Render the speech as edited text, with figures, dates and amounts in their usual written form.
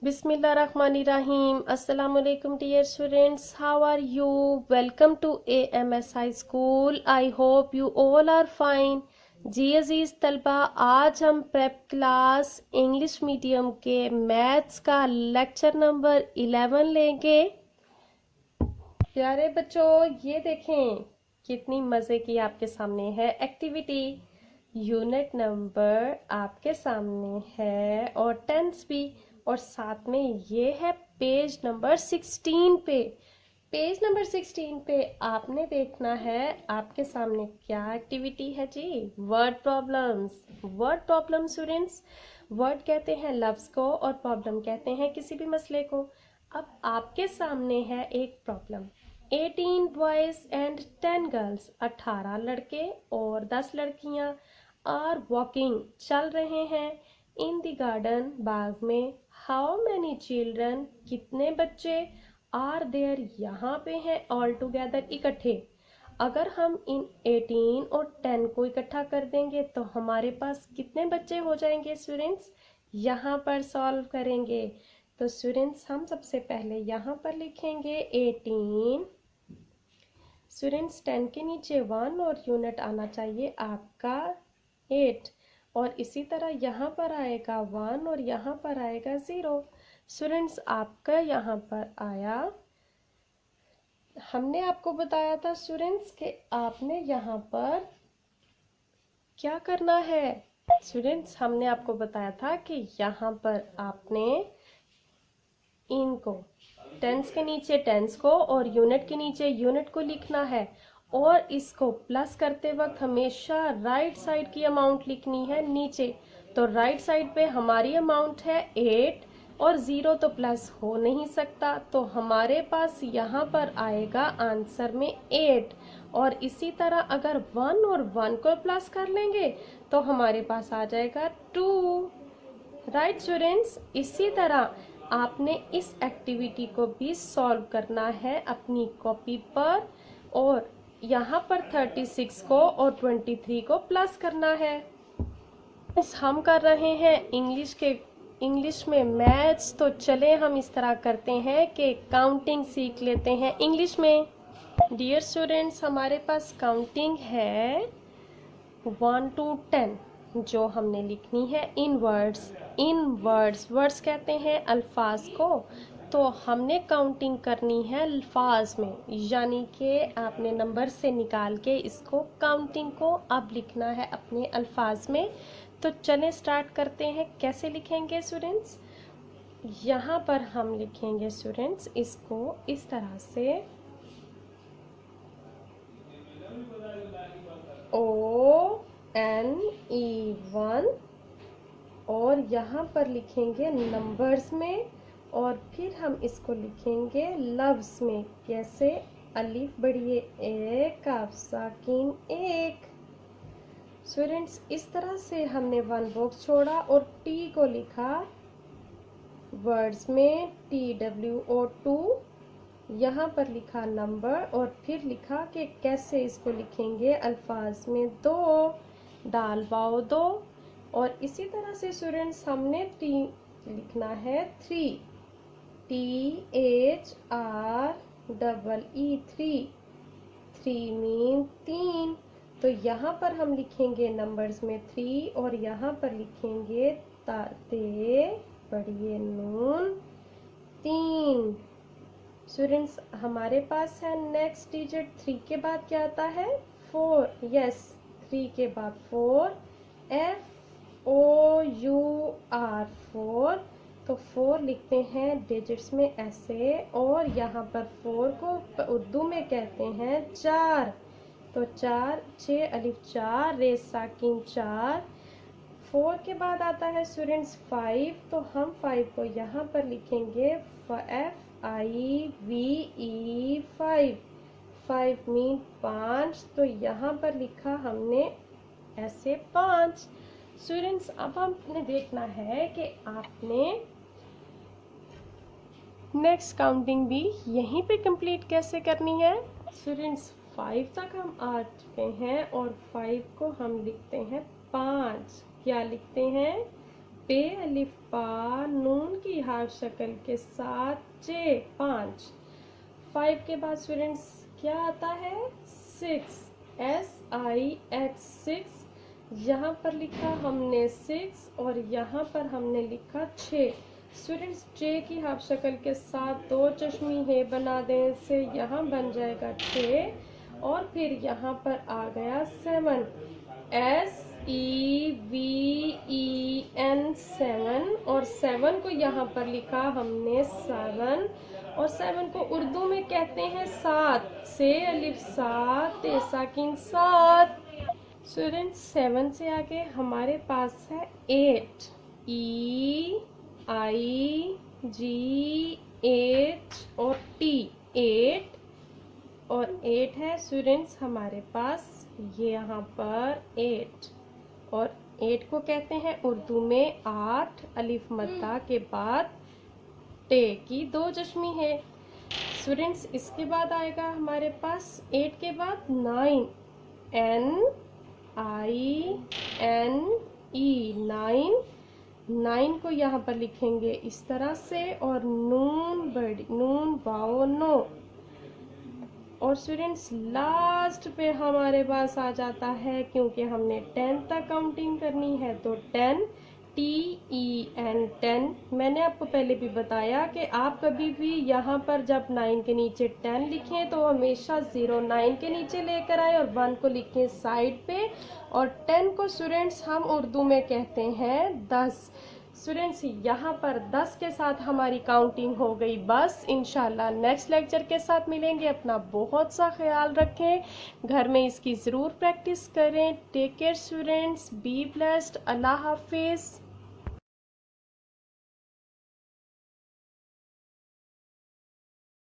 Bismillahirrahmanirrahim. Assalamu alaikum dear students. How are you? Welcome to AMSI School. I hope you all are fine. जी अजीज तलबा, आज हम prep class English medium के maths का lecture number 11 लेंगे। प्यारे बच्चों, ये देखें कितनी मज़े की आपके सामने है एक्टिविटी। यूनिट नंबर आपके सामने है और टेंस भी, और साथ में ये है पेज नंबर 16 पे। पेज नंबर 16 पे आपने देखना है आपके सामने क्या एक्टिविटी है जी। Word problems. Word problem students, word कहते हैं लफ्ज़ को और प्रॉब्लम कहते हैं किसी भी मसले को। अब आपके सामने है एक प्रॉब्लम। 18 बॉयज एंड 10 गर्ल्स, 18 लड़के और 10 लड़कियां आर वॉकिंग, चल रहे हैं, इन द गार्डन, बाग में। हाउ मैनी चिल्ड्रन, कितने बच्चे, आर देयर, यहाँ पे हैं, ऑल टुगेदर, इकट्ठे। अगर हम इन 18 और 10 को इकट्ठा कर देंगे तो हमारे पास कितने बच्चे हो जाएंगे स्टूडेंट्स, यहाँ पर सॉल्व करेंगे। तो स्टूडेंट्स हम सबसे पहले यहाँ पर लिखेंगे 18। स्टूडेंट्स 10 के नीचे 1 और यूनिट आना चाहिए आपका 8, और इसी तरह यहाँ पर आएगा 1 और यहाँ पर आएगा 0। स्टूडेंट्स आपका यहाँ पर आया, हमने आपको बताया था स्टूडेंट्स कि आपने यहाँ पर क्या करना है। स्टूडेंट्स हमने आपको बताया था कि यहाँ पर आपने इनको टेंस के नीचे टेंस को और यूनिट के नीचे यूनिट को लिखना है, और इसको प्लस करते वक्त हमेशा राइट साइड की अमाउंट लिखनी है नीचे। तो राइट साइड पे हमारी अमाउंट है 8 और 0 तो प्लस हो नहीं सकता, तो हमारे पास यहाँ पर आएगा आंसर में 8। और इसी तरह अगर 1 और 1 को प्लस कर लेंगे तो हमारे पास आ जाएगा 2। राइट स्टूडेंट्स, इसी तरह आपने इस एक्टिविटी को भी सॉल्व करना है अपनी कॉपी पर, और यहाँ पर 36 को और 23 को प्लस करना है। हम कर रहे हैं इंग्लिश में मैथ्स, तो चले हम इस तरह करते हैं कि काउंटिंग सीख लेते हैं इंग्लिश में। डियर स्टूडेंट्स, हमारे पास काउंटिंग है 1 to 10, जो हमने लिखनी है इन वर्ड्स। वर्ड्स कहते हैं अल्फाज को, तो हमने काउंटिंग करनी है अल्फाज में, यानी कि आपने नंबर से निकाल के इसको काउंटिंग को अब लिखना है अपने अल्फाज में। तो चलें स्टार्ट करते हैं। कैसे लिखेंगे स्टूडेंट्स, यहाँ पर हम लिखेंगे स्टूडेंट्स इसको इस तरह से, ONE1, और यहाँ पर लिखेंगे नंबर्स में, और फिर हम इसको लिखेंगे लफ्ज़ में। कैसे, अलिफ बढ़िए एक, काफ साकिन एक। स्टूडेंट्स इस तरह से हमने 1 बॉक्स छोड़ा और टी को लिखा वर्ड्स में, TWO2। यहाँ पर लिखा नंबर और फिर लिखा कि कैसे इसको लिखेंगे अल्फाज में, 2, दाल बाओ 2। और इसी तरह से स्टूडेंट्स हमने लिखना है 3, THREE, 3 मीन 3। तो यहाँ पर हम लिखेंगे नंबर्स में 3 और यहाँ पर लिखेंगे ताते बढ़िए नून 3। स्टूडेंट्स हमारे पास है नेक्स्ट डिजिट 3 के बाद क्या आता है, 4। यस, 3 के बाद 4, FOUR 4। तो 4 लिखते हैं डिजिट्स में ऐसे, और यहाँ पर 4 को उर्दू में कहते हैं 4। तो 4, 6 अलिफ 4, रे साकिन 4। 4 के बाद आता है स्टूडेंट्स 5, तो हम 5 को यहाँ पर लिखेंगे FIVE 5। 5 मीन 5, तो यहाँ पर लिखा हमने ऐसे 5। स्टूडेंट्स अब हमने देखना है कि आपने नेक्स्ट काउंटिंग भी यहीं पे कंप्लीट कैसे करनी है। स्टूडेंट्स 5 तक हम आ चुके हैं और 5 को हम लिखते हैं 5। क्या लिखते हैं, पे अलिफ पा नून की हाफ शक्ल के साथ जे 5। 5 के बाद स्टूडेंट्स क्या आता है? 6, SIX 6। यहाँ पर लिखा हमने 6 और यहाँ पर हमने लिखा 6। स्टूडेंट्स जे की हाफ शक्ल के साथ 2 चश्मी है बना दें, इससे यहाँ बन जाएगा 6 और फिर यहाँ पर आ गया 7, SEVEN 7 और 7 को यहाँ पर लिखा हमने 7 और 7 को उर्दू में कहते हैं 7, से अलिफ सात ते साकिन 7। स्टूडेंट्स 7 से आगे हमारे पास है 8, EIG 8 और T 8 और 8 है स्टूडेंट्स हमारे पास ये यहाँ पर 8 और 8 को कहते हैं उर्दू में 8, अलिफ मद्दा के बाद टे की 2 चश्मी है। स्टूडेंट्स इसके बाद आएगा हमारे पास 8 के बाद 9, NINE 9। 9 को यहाँ पर लिखेंगे इस तरह से और नून बड़ी नून वाओ नो। और स्टूडेंट्स लास्ट पे हमारे पास आ जाता है, क्योंकि हमने 10 तक काउंटिंग करनी है, तो 10 TEN 10। मैंने आपको पहले भी बताया कि आप कभी भी यहाँ पर जब 9 के नीचे 10 लिखें तो हमेशा 0 9 के नीचे लेकर आए और 1 को लिखें साइड पे, और 10 को स्टूडेंट्स हम उर्दू में कहते हैं 10। स्टूडेंट्स यहाँ पर 10 के साथ हमारी काउंटिंग हो गई बस। इंशाल्लाह नेक्स्ट लेक्चर के साथ मिलेंगे। अपना बहुत सा ख्याल रखें, घर में इसकी ज़रूर प्रैक्टिस करें। Take care students, be blessed, अल्लाह हाफिज़।